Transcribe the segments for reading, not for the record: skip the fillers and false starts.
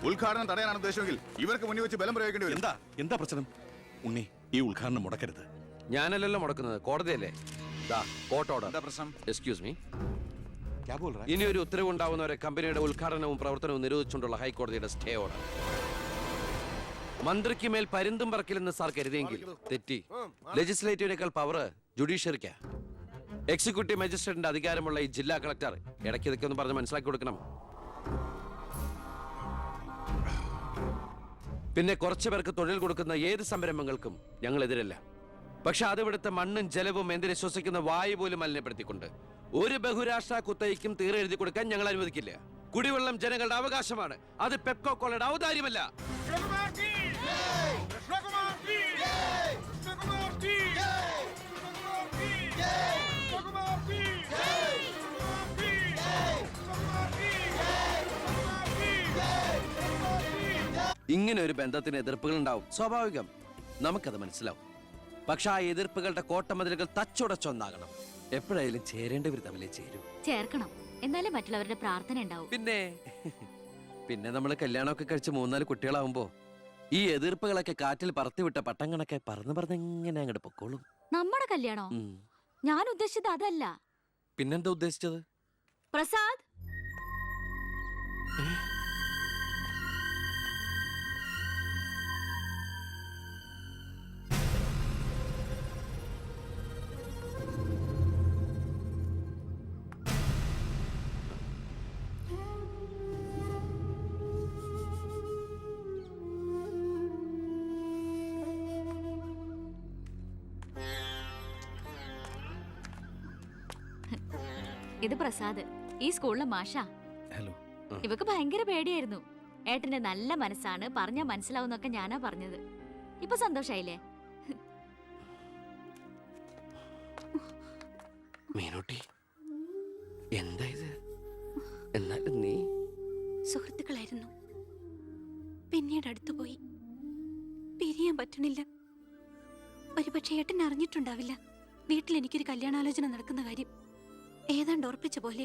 ഉദ്ഘാടനം തടയാനാണ് ഉദ്ദേശമെങ്കിൽ ഇവർക്ക് മുന്നിൽ വെച്ച് ബലം പ്രയോഗിക്കേണ്ടി വരും. എന്താ പ്രശ്നം? ഉണ്ണി, ഈ ഉദ്ഘാടനം മുടക്കരുത്. ഞാനല്ലല്ലോ മുടക്കുന്നത്, കോടതിയല്ലേ. Court order. എന്താ പ്രശ്നം? Excuse me. ഇനി ഒരു ഉത്തരവ് ഉണ്ടാവുന്നവരെ കമ്പനിയുടെ ഉദ്ഘാടനവും പ്രവർത്തനവും നിരോധിച്ചുകൊണ്ടുള്ള ഹൈക്കോടതിയുടെ സ്റ്റേ ഓർഡർ. മന്ത്രിക്ക് മേൽ പരുന്തും പറക്കില്ലെന്ന് സാർ കരുതിയെങ്കിൽ തെറ്റി. ലെജിസ്ലേറ്റീവിനേക്കാൾ പവർ ജുഡീഷ്യറിക്കാ. എക്സിക്യൂട്ടീവ് മജിസ്ട്രേറ്റിന്റെ അധികാരമുള്ള ഈ ജില്ലാ കളക്ടർ ഇടയ്ക്ക് ഇതൊക്കെ ഒന്ന് പറഞ്ഞ് മനസ്സിലാക്കി കൊടുക്കണം. പിന്നെ കുറച്ചു പേർക്ക് തൊഴിൽ കൊടുക്കുന്ന ഏത് സംരംഭങ്ങൾക്കും ഞങ്ങൾ എതിരല്ല. പക്ഷെ അതിവിടുത്തെ മണ്ണും ജലവും എന്തിനെ ശ്വസിക്കുന്ന വായു പോലും മലിനപ്പെടുത്തിക്കൊണ്ട് ഒരു ബഹുരാഷ്ട്ര കുത്തയ്ക്കും തീരെ എഴുതി കൊടുക്കാൻ ഞങ്ങൾ അനുവദിക്കില്ല. കുടിവെള്ളം ജനങ്ങളുടെ അവകാശമാണ്, അത് പെപ്കോ കോളയുടെ ഔദാര്യമല്ല. ഇങ്ങനെ ഒരു ബന്ധത്തിന് എതിർപ്പുകൾ ഉണ്ടാവും, സ്വാഭാവികം, നമുക്കത് മനസ്സിലാവും. പക്ഷെ ആ എതിർപ്പുകളുടെ കോട്ടമതിലുകൾ തച്ചുടച്ചൊന്നാകണം. എപ്പോഴായാലും ചേരേണ്ടവർ തമ്മിലേ ചേരണം, എന്നാലേ മറ്റുള്ളവരുടെ പ്രാർത്ഥന ഉണ്ടാവും. പിന്നെ നമ്മൾ കല്യാണമൊക്കെ കഴിച്ച് 3-4 കുട്ടികളാവുമ്പോ ഈ എതിർപ്പുകളൊക്കെ കാറ്റിൽ പറത്തിവിട്ട പട്ടം കണക്കെ പറന്ന് എങ്ങനെ അങ്ങോട്ട് പൊക്കോളും. നമ്മുടെ കല്യാണോ? ഞാൻ ഉദ്ദേശിച്ചത് അതല്ല. പിന്നെന്താ ഉദ്ദേശിച്ചത്? പ്രസാദ്, ഇത് പ്രസാദ്, ഈ സ്കൂളിലെ മാഷാ. ഹലോ. ഇവക്ക് ഭയങ്കര പേടിയായിരുന്നു. ഏട്ടന്റെ നല്ല മനസ്സാണ്, പറഞ്ഞാ മനസ്സിലാവുന്നൊക്കെ ഞാനാ പറഞ്ഞത്. ഇപ്പൊ സന്തോഷായില്ലേ? മീനൂട്ടി, എന്താ ഇത്? എന്നാലും നീ സുഹൃത്തുക്കളായിരുന്നു, പിന്നീട് അടുത്തുപോയി. പിരിയാൻ പറ്റണില്ല. ഒരുപക്ഷെ ഏട്ടൻ അറിഞ്ഞിട്ടുണ്ടാവില്ല വീട്ടിൽ എനിക്കൊരു കല്യാണാലോചന നടക്കുന്ന കാര്യം. ഏതാണ്ട് ഉറപ്പിച്ച പോലെ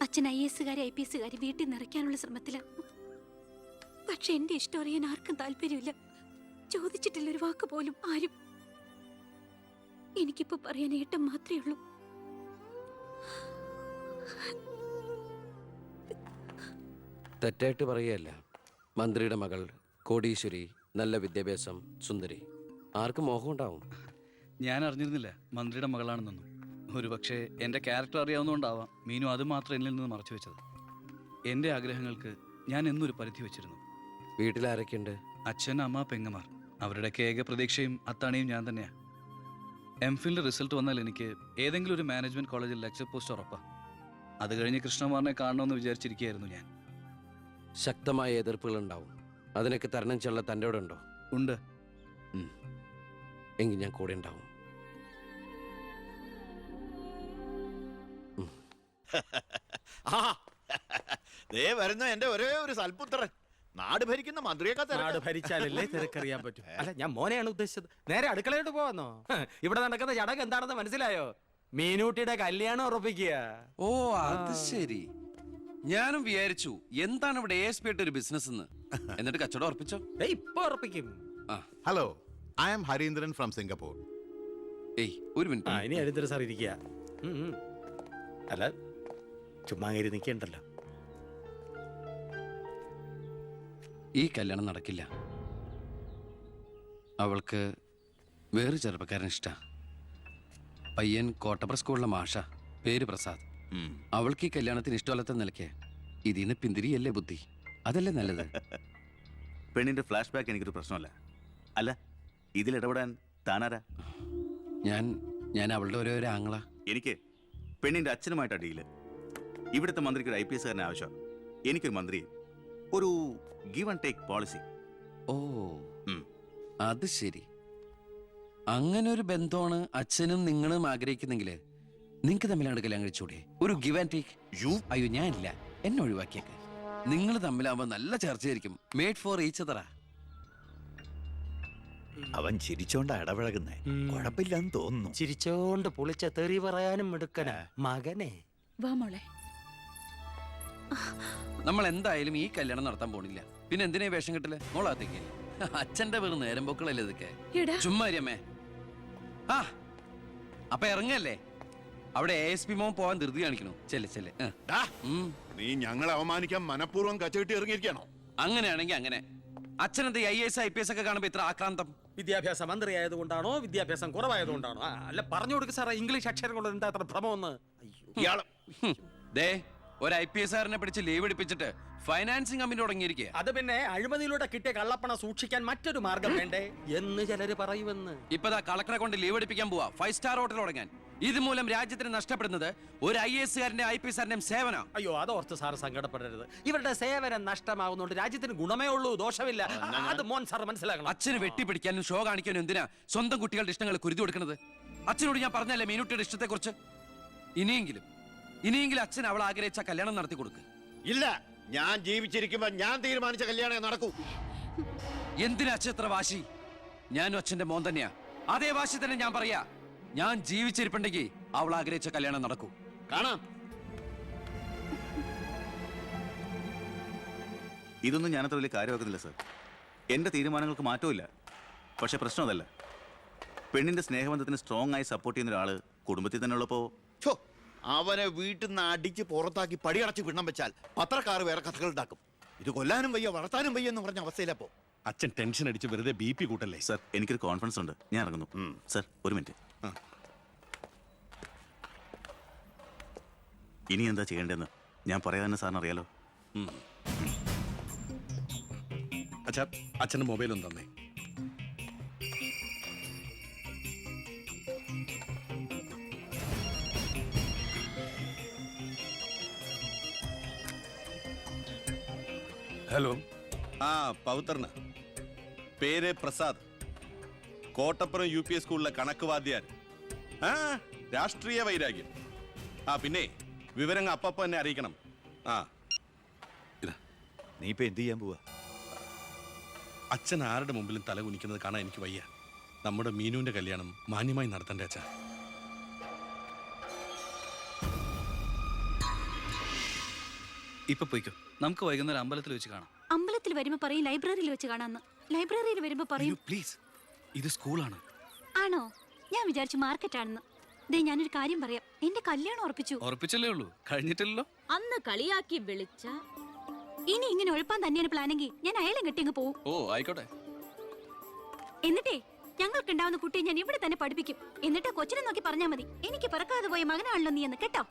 അച്ഛൻ IAS-കാരെ IPS-കാരെ വീട്ടിൽ നിറയ്ക്കാനുള്ള ശ്രമത്തില്. പക്ഷെ എന്റെ ഇഷ്ടം അറിയാൻ ആർക്കും താല്പര്യമില്ല. ചോദിച്ചിട്ടില്ല ഒരു വാക്ക് പോലും ആരും. എനിക്കിപ്പോ പറയാൻ ഏട്ടൻ മാത്രമേ ഉള്ളൂ. തെറ്റായിട്ട് പറയുകയല്ല. മന്ത്രിയുടെ മകൾ, കോടീശ്വരി, നല്ല വിദ്യാഭ്യാസം, സുന്ദരി, ആർക്കും മോഹം ഉണ്ടാവും. ഞാൻ അറിഞ്ഞിരുന്നില്ല മന്ത്രിയുടെ മകളാണെന്നൊന്നും. ഒരുപക്ഷെ എൻ്റെ ക്യാരക്ടർ അറിയാവുന്നതുകൊണ്ടാവാം മീനു അത് മാത്രം എന്നിൽ നിന്ന് മറച്ചു വെച്ചത്. എൻ്റെ ആഗ്രഹങ്ങൾക്ക് ഞാൻ എന്നൊരു പരിധി വെച്ചിരുന്നു. വീട്ടിലാരൊക്കെയുണ്ട്? അച്ഛൻ, അമ്മ, പെങ്ങമാർ. അവരുടെയൊക്കെ ഏക പ്രതീക്ഷയും അത്താണിയും ഞാൻ തന്നെയാണ്. MPhilന്റെ റിസൾട്ട് വന്നാൽ എനിക്ക് ഏതെങ്കിലും ഒരു മാനേജ്മെന്റ് കോളേജിൽ ലെക്ചർ പോസ്റ്റ് ഉറപ്പാണ്. അത് കഴിഞ്ഞ് കൃഷ്ണകുമാറിനെ കാണണമെന്ന് വിചാരിച്ചിരിക്കുകയായിരുന്നു ഞാൻ. ശക്തമായ എതിർപ്പുകൾ ഉണ്ടാവും, അതിനൊക്കെ തരണം ചെയ്യാനുള്ള തൻ്റെ അവിടെ ഉണ്ടോ? ഉണ്ട്. എങ്കിൽ ഞാൻ കൂടെ ഉണ്ടാവും. വരുന്ന എന്റെ ഒരേ ഒരു സൽപുത്രൻ, നാട് ഭരിക്കുന്ന മന്ത്രിയൊക്കെ. നാട് ഭരിച്ചാലല്ലേ തിരക്കറിയാൻ പറ്റും. അല്ല, ഞാൻ മോനെയാണ് ഉദ്ദേശിച്ചത്. നേരെ അടുക്കളയോട്ട് പോവാന്നോ? ഇവിടെ നടക്കുന്ന ചടങ്ങ് എന്താണെന്ന് മനസ്സിലായോ? മീനൂട്ടിയുടെ കല്യാണം ഉറപ്പിക്കുക. ഓ, അത് ശരി. ഞാനും വിചാരിച്ചു എന്താണ് ഇവിടെ ASP ഒരു ബിസിനസ് എന്ന്. എന്നിട്ട് കച്ചവടം ഉറപ്പിച്ചോ? ഇപ്പൊ ഉറപ്പിക്കും. Hello, I am Harindran from Singapore. ഏയ്, ഒരു മിനിറ്റ്. ഇനി ഹരീന്ദ്ര സാർ ഇരിക്കുക. അല്ല, ചുമ്മാ കയറി നിൽക്കണ്ടല്ലോ. ഈ കല്യാണം നടക്കില്ല. അവൾക്ക് വേറെ ചെറുപ്പക്കാരൻ ഇഷ്ടാ. പയ്യൻ കോട്ടപ്പുറ സ്കൂളിലെ മാഷ, പേര് പ്രസാദ്. അവൾക്ക് ഈ കല്യാണത്തിന് ഇഷ്ടമല്ലാത്ത നിലയ്ക്ക് ഇതിന്ന് പിന്തിരിയല്ലേ ബുദ്ധി. അതല്ലേ നല്ലത്. പെണ്ണിന്റെ ഫ്ലാഷ് ബാക്ക് എനിക്കൊരു പ്രശ്നമല്ല. അല്ല, ഇതിലിടപെടാൻ താനാരാ? ഞാൻ അവളുടെ ഓരോ ആങ്ങള. എനിക്ക് പെണ്ണിന്റെ അച്ഛനുമായിട്ടാണ് ഡീല്. ഇവിടുത്തെ മന്ത്രിക്ക് ഒരു IPS-കാരനെ ആവശ്യം. എനിക്കൊരു മന്ത്രി, ഒരു ഗീവ് ആൻഡ് ടേക്ക് പോളിസി. ഓ, അത് ശരി. അങ്ങനെ ഒരു ബന്ധമാണ് അച്ഛനും നിങ്ങളും ആഗ്രഹിക്കുന്നെങ്കിൽ നിങ്ങൾക്ക് തമ്മിലാണ് കല്യാണം കഴിച്ചൂടെ? ഒരു ഗിവ് ആൻഡ് ടേക്ക്. അയ്യോ, ഞാനില്ല, എന്നെ ഒഴിവാക്കിയേക്ക്. നിങ്ങൾ തമ്മിലാവുമ്പോ നല്ല ചർച്ചയായിരിക്കും. മേഡ് ഫോർ ഈച്ച് അതറാ. അവൻ ചിരിച്ചോണ്ടാ ഇടപഴകുന്നേ, കുഴപ്പമില്ലെന്ന് തോന്നുന്നു. ചിരിച്ചോണ്ട് പൊളിച്ച തെറി പറയാനും എടുക്കന മകനെ. വാ മോളെ. നമ്മൾ എന്തായാലും ഈ കല്യാണം നടത്താൻ പോണില്ല. പിന്നെ എന്തിനാ ഈ വേഷം കെട്ടില്ല? മോളാത്തേക്ക് അച്ഛന്റെ വെറും നേരം പൊക്കളല്ലേ ഇതൊക്കെ. എടാ ചുമ്മാ അമ്മേ. ആ അപ്പൊ ഇറങ്ങല്ലേ? അവിടെ ASP മോൻ പോവാൻ ധൃതി കാണിക്കണു. ചെല്ല്. ഡാ, നീ ഞങ്ങളെ അവമാനിക്കാൻ മനഃപൂർവ്വം കച്ചകെട്ടി ഇറങ്ങിയിരിക്കണോ? അങ്ങനെയാണെങ്കിൽ അങ്ങനെ. അച്ഛനെന്താ IAS IPS ഒക്കെ കാണുമ്പോ ഇത്ര ആക്രാന്തം? വിദ്യാഭ്യാസ മന്ത്രി ആയതുകൊണ്ടാണോ വിദ്യാഭ്യാസം കുറവായതുകൊണ്ടാണോ? അല്ല പറഞ്ഞു കൊടുക്ക് സാറേ, ഇംഗ്ലീഷ് അക്ഷരങ്ങൾ എന്താ അത്ര ഭ്രമമെന്ന്. ഇയാള് ദേ ഒരു IPS കാരനെ പിടിച്ച് ലീവ് എടുപ്പിച്ചിട്ട് ഫൈനാൻസിങ് കമ്പനി തുടങ്ങിയിരിക്കുക. അത് പിന്നെ അഴിമതിയിലൂടെ കിട്ടിയ കള്ളപ്പണം സൂക്ഷിക്കാൻ മറ്റൊരു മാർഗം വേണ്ടേ എന്ന് ചിലര് പറയുമെന്ന്. ഇപ്പതാ കളക്ടറെ കൊണ്ട് ലീവ് എടുപ്പിക്കാൻ പോവാ 5 സ്റ്റാർ ഹോട്ടൽ തുടങ്ങാൻ. ഇതുമൂലം രാജ്യത്തിന് നഷ്ടപ്പെടുന്നത് ഒരു IAS കാരന്റെ IPS കാരന്റെയും സേവനം. അയ്യോ, അതോർത്ത് സാർ സങ്കടപ്പെടരുത്. ഇവരുടെ സേവനം നഷ്ടമാകുന്നോണ്ട് രാജ്യത്തിന് ഗുണമേ ഉള്ളൂ, ദോഷമില്ല. അത് മോൻ സാർ മനസ്സിലാക്കണം. അച്ഛന് വെട്ടിപ്പിടിക്കാനും ഷോ കാണിക്കാനും എന്തിനാ സ്വന്തം കുട്ടികളുടെ ഇഷ്ടങ്ങൾ കുരുതി കൊടുക്കുന്നത്? അച്ഛനോട് ഞാൻ പറഞ്ഞല്ലേ മീനുട്ടിയുടെ ഇഷ്ടത്തെ കുറിച്ച്. ഇനിയെങ്കിലും അച്ഛൻ അവൾ ആഗ്രഹിച്ച കല്യാണം നടത്തി കൊടുക്ക്. ഇല്ല, ഞാൻ ജീവിച്ചിരിക്കുമ്പോ ഞാൻ തീരുമാനിച്ച കല്യാണം നടക്കൂ. എന്തിനാ അച്ഛൻ എത്ര വാശി? ഞാനും അച്ഛന്റെ മോൻ തന്നെയാ. അതേ വാശി തന്നെ ഞാൻ പറയാ. ഞാൻ ജീവിച്ചിരിപ്പുണ്ടെങ്കിൽ അവൾ ആഗ്രഹിച്ച കല്യാണം നടക്കൂ. കാണാം. ഇതൊന്നും ഞാനത്ര വലിയ കാര്യമാക്കുന്നില്ല സർ. എൻ്റെ തീരുമാനങ്ങൾക്ക് മാറ്റമില്ല. പക്ഷെ പ്രശ്നം അതല്ല. പെണ്ണിൻ്റെ സ്നേഹബന്ധത്തിന് സ്ട്രോങ് ആയി സപ്പോർട്ട് ചെയ്യുന്ന ഒരാൾ കുടുംബത്തിൽ തന്നെ ഉള്ളപ്പോൾ ഛോ, അവനെ വീട്ടിൽ നിന്ന് അടിച്ച് പുറത്താക്കി പടിയടച്ച് പിണ്ണം വെച്ചാൽ പത്രക്കാർ വേറെ കഥകൾ ഉണ്ടാക്കും. ഇത് കൊല്ലാനും വയ്യ വളർത്താനും വയ്യ എന്ന് പറഞ്ഞ അവസ്ഥയിലപ്പോ അച്ഛൻ ടെൻഷൻ അടിച്ച് വെറുതെ BP കൂട്ടല്ലേ? സർ, എനിക്കൊരു കോൺഫിഡൻസ് ഉണ്ട്. ഞാൻ ഇറങ്ങുന്നു. സർ, ഒരു മിനിറ്റ്. ഇനി എന്താ ചെയ്യേണ്ടതെന്ന് ഞാൻ പറയാൻ സാറിന് അറിയാലോ. അച്ഛാ, അച്ഛൻ്റെ മൊബൈൽ ഒന്ന് തന്നേ. ഹലോ. ആ, പൗത്രന് പേര് പ്രസാദ്. കോട്ടപ്പുറം UPS സ്കൂളിലെ കണക്ക് വാദ്യാർ. ആ, രാഷ്ട്രീയ വൈരാഗ്യം. ആ, പിന്നെ വിവരങ്ങൾ അപ്പപ്പോ എന്നെ അറിയിക്കണം. ആ, നീ ഇപ്പൊ എന്ത് ചെയ്യാൻ പോവാ? അച്ഛൻ ആരുടെ മുമ്പിലും തല കുനിക്കുന്നത് കാണാൻ എനിക്ക് വയ്യ. നമ്മുടെ മീനുവിന്റെ കല്യാണം മാന്യമായി നടത്തണ്ടേ അച്ഛാ? ഇപ്പൊ പോയിക്കോ. നമുക്ക് വൈകുന്നേരം അമ്പലത്തിൽ വെച്ച് കാണാം. അമ്പലത്തിൽ വരുമ്പോ പറയും ലൈബ്രറിയിൽ വെച്ച് കാണാന്ന്. ലൈബ്രറിയിൽ വരുമ്പോ പറയും പ്ലീസ്, ഇത് സ്കൂളാണ്. ആണോ? ഞാൻ വിചാരിച്ചു മാർക്കറ്റാണെന്ന്. ദേ, ഞാനൊരു കാര്യം പറയാം. എന്റെ കല്യാണം ഉറപ്പിച്ചു. ഉറപ്പിച്ചല്ലേ ഉള്ളൂ, കഴിഞ്ഞിട്ടില്ലല്ലോ. അന്ന് കളിയാക്കി വിളിച്ച ഇനി ഇങ്ങനെ ഒഴിപ്പാൻ തന്നെയാണ് പ്ലാനെങ്കിൽ ഞാൻ അയാളെ കെട്ടിങ്ങ് പോവും. ഓ ആയിക്കോട്ടെ. എന്നിട്ടേ ഞങ്ങൾക്ക് ഉണ്ടാവുന്ന കുട്ടിയെ ഞാൻ ഇവിടെ തന്നെ പഠിപ്പിക്കും. എന്നിട്ട് കൊച്ചിനെ നോക്കി പറഞ്ഞാ മതി, എനിക്ക് പിറക്കാതെ പോയ മകനാണല്ലോ നീ എന്ന്. കേട്ടോ?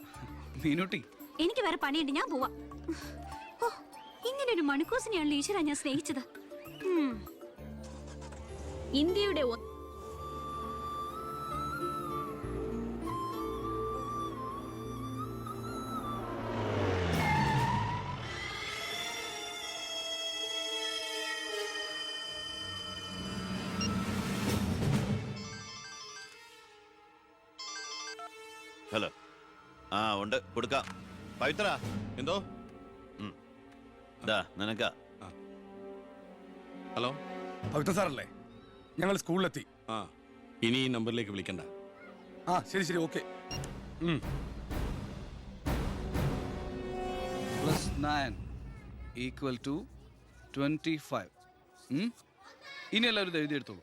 മീനുട്ടി, എനിക്ക് വേറെ പണിയുണ്ട്, ഞാൻ പോവാ. ഓ, ഇങ്ങനെ ഒരു മണിക്കൂസിനെയാണല്ലോ ഈശ്വര ഞാൻ സ്നേഹിച്ചത്. ഇന്ത്യയുടെ ഹലോ. ആ, ഉണ്ട്, കൊടുക്കാം. പവിത്ര, എന്തോ? നിനക്കാ. ഹലോ, പവിത്ര സാറല്ലേ? ഞങ്ങൾ സ്കൂളിലെത്തി. ആ, ഇനി ഈ നമ്പറിലേക്ക് വിളിക്കണ്ട. ആ, ശരി, ഓക്കെ. +9 = 25. ഇനി എല്ലാവരും ഇത് എഴുതിയെടുത്തോളൂ.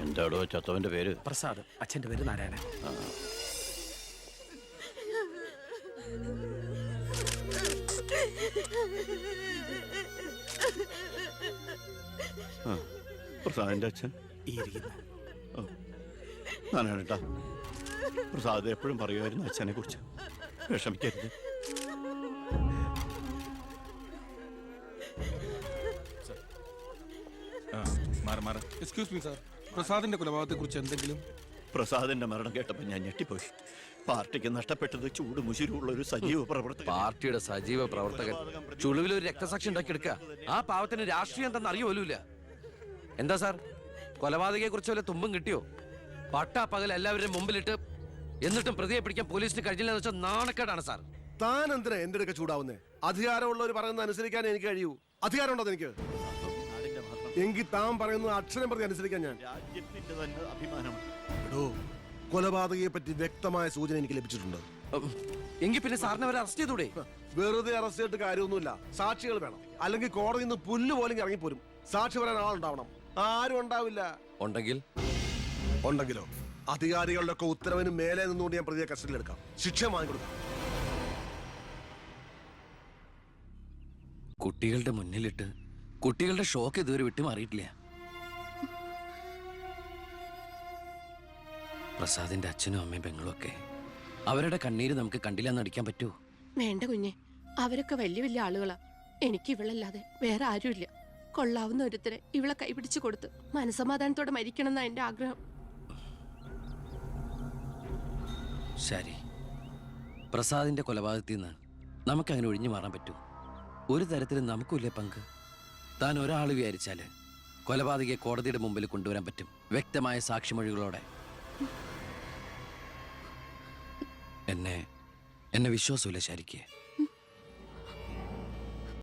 എന്താടോ ചത്തവന്റെ പേര്? പ്രസാദ്. അച്ഛന്റെ പേര് നാരായണൻ. പ്രസാദിന്റെ അച്ഛൻ ഈ ഇരിക്കുന്ന ഞാനാണ് കേട്ടാ. പ്രസാദ് എപ്പോഴും പറയുമായിരുന്നു അച്ഛനെ കുറിച്ച്. വിഷമിക്കരുത്. എക്സ്ക്യൂസ് മീ സാർ, പ്രസാദിന്റെ കൊലപാതകത്തെ കുറിച്ച് എന്തെങ്കിലും? പ്രസാദിന്റെ മരണം കേട്ടപ്പോൾ ഞാൻ ഞെട്ടിപ്പോയി. പാർട്ടിക്ക് നഷ്ടപ്പെട്ടത് ചൂട് മുശിരുള്ള ഒരു സജീവ പ്രവർത്തകൻ. പാർട്ടിയുടെ സജീവ പ്രവർത്തകൻ ചുളിവിൽ ഒരു രക്തസാക്ഷി ഉണ്ടാക്കിയെടുക്കുക. ആ പാവത്തിന് രാഷ്ട്രീയം എന്താണെന്ന് അറിയുമല്ല. എന്താ സാർ, കൊലപാതകയെ കുറിച്ച് വല്ല തുമ്പും കിട്ടിയോ? പട്ടാ പകൽ എല്ലാവരുടെയും മുമ്പിലിട്ട് എന്നിട്ടും പ്രതിയെ പിടിക്കാൻ പോലീസിന് കഴിഞ്ഞില്ലെന്ന് വെച്ചാൽ നാണക്കേടാണ് സാർ. താൻ എന്തിനാ എന്റെ അടുക്ക ചൂടാവുന്നേ? അധികാരമുള്ളവർ പറയുന്നത് അനുസരിക്കാൻ എനിക്ക് കഴിയൂ. അധികാരമുണ്ടോ എനിക്ക്? എങ്കിൽ താൻ പറയുന്നത് അക്ഷരം പ്രതി അനുസരിക്കാൻ ഞാൻ. രാജ്യത്തിന്റെ തന്നെ അഭിമാനമാണ്. എടോ, കൊലപാതകയെ പറ്റി വ്യക്തമായ സൂചന എനിക്ക് ലഭിച്ചിട്ടുണ്ട്. എങ്കിൽ പിന്നെ സാറിനെ അവരെ അറസ്റ്റ് ചെയ്തൂടെ? വെറുതെ അറസ്റ്റ് ചെയ്തിട്ട് കാര്യമൊന്നുമില്ല. സാക്ഷികൾ വേണം. അല്ലെങ്കിൽ കോടതിയിൽ നിന്ന് പുല്ല് പോലും ഇറങ്ങിപ്പോരും. സാക്ഷി പറയാൻ ആളുണ്ടാവണം. ആരും ഉണ്ടാവില്ല. ഉണ്ടെങ്കിലോ അധികാരികളുടെ ഒക്കെ ഉത്തരവിന് മേലെ നിന്നുകൊണ്ട് ഞാൻ പ്രതിയെ കസ്റ്റഡിയിലെടുക്കാം. ശിക്ഷ വാങ്ങിക്കൊടുക്കാം. കുട്ടികളുടെ മുന്നിലിട്ട് കുട്ടികളുടെ ഷോക്ക് ഇതുവരെ വിട്ടുമാറിയിട്ടില്ല. പ്രസാദിന്റെ അച്ഛനും അമ്മയും പെങ്ങളും ഒക്കെ അവരുടെ കണ്ണീര് നമുക്ക് കണ്ടില്ലെന്ന് അടിക്കാൻ പറ്റുമോ? വേണ്ട കുഞ്ഞെ, അവരൊക്കെ വലിയ വലിയ ആളുകളാ. എനിക്ക് ഇവളല്ലാതെ വേറെ ആരുമില്ല. കൊള്ളാവുന്ന ഒരുത്തരെ ഇവളെ കൈപിടിച്ചു കൊടുത്ത് മനസമാധാനത്തോടെ മരിക്കണം എന്നാ എന്റെ ആഗ്രഹം. ശരി, പ്രസാദിന്റെ കൊലപാതകത്തിൽ നിന്ന് നമുക്കങ്ങനെ ഒഴിഞ്ഞു മാറാൻ പറ്റൂ? ഒരു തരത്തിലും നമുക്കില്ലേ പങ്ക്? താൻ ഒരാൾ വിചാരിച്ചാല് കൊലപാതകയെ കോടതിയുടെ മുമ്പിൽ കൊണ്ടുവരാൻ പറ്റും, വ്യക്തമായ സാക്ഷിമൊഴികളോടെ. എന്നെ വിശ്വാസമില്ല ശരിക്ക്.